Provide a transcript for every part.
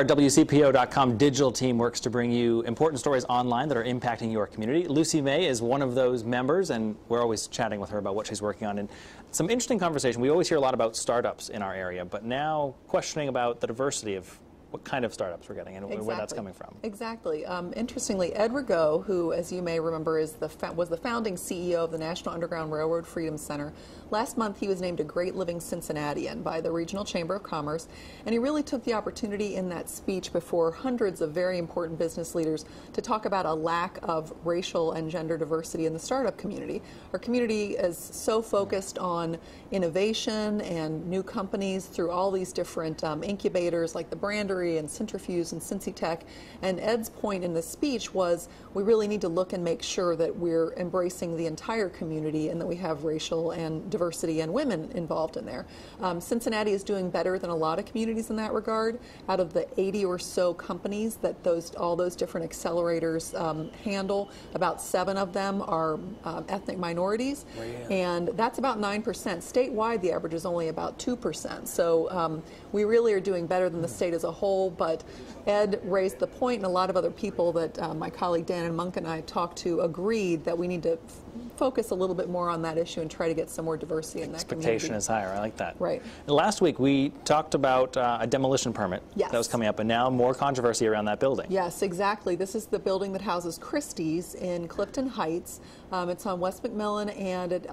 Our WCPO.com digital team works to bring you important stories online that are impacting your community. Lucy May is one of those members, and we're always chatting with her about what she's working on. And some interesting conversation. We always hear a lot about startups in our area, but now questioning about the diversity of what kind of startups we're getting and where that's coming from. Exactly. Interestingly, Ed Rigaud, who, as you may remember, was the founding CEO of the National Underground Railroad Freedom Center, last month he was named a Great Living Cincinnatian by the Regional Chamber of Commerce, and he really took the opportunity in that speech before hundreds of very important business leaders to talk about a lack of racial and gender diversity in the startup community. Our community is so focused on innovation and new companies through all these different incubators like the Brandery and Centrifuge and Cincy Tech. And Ed's point in the speech was we really need to look and make sure that we're embracing the entire community and that we have racial and diversity and women involved in there. Cincinnati is doing better than a lot of communities in that regard. Out of the 80 or so companies that all those different accelerators handle, about 7 of them are ethnic minorities, and that's about 9%. Statewide, the average is only about 2%. So we really are doing better than the state as a whole. But Ed raised the point, and a lot of other people that my colleague Dan and Monk and I talked to agreed that we need to focus a little bit more on that issue and try to get some more diversity in that community. Expectation is higher. I like that. Right. Last week we talked about a demolition permit that was coming up, and now more controversy around that building. Yes, exactly. This is the building that houses Christie's in Clifton Heights. It's on West McMillan, and it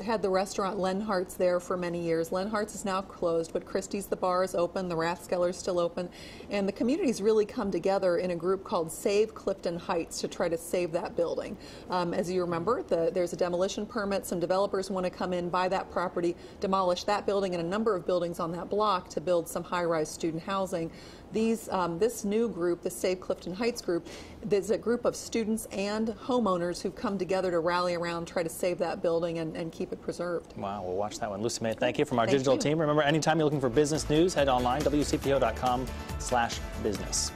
had the restaurant Lenhart's there for many years. Lenhart's is now closed, but Christie's, the bar, is open. The Rathskeller is still open. And the community's really come together in a group called Save Clifton Heights to try to save that building. As you remember, there's a demolition permit. Some developers want to come in, buy that property, demolish that building and a number of buildings on that block to build some high-rise student housing. This new group, the Save Clifton Heights group, there's a group of students and homeowners who've come together to rally around, try to save that building and keep it preserved. Wow, we'll watch that one. Lucy May, thank you from our digital team. Remember, anytime you're looking for business news, head online, WCPO.com/business.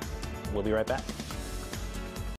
We'll be right back.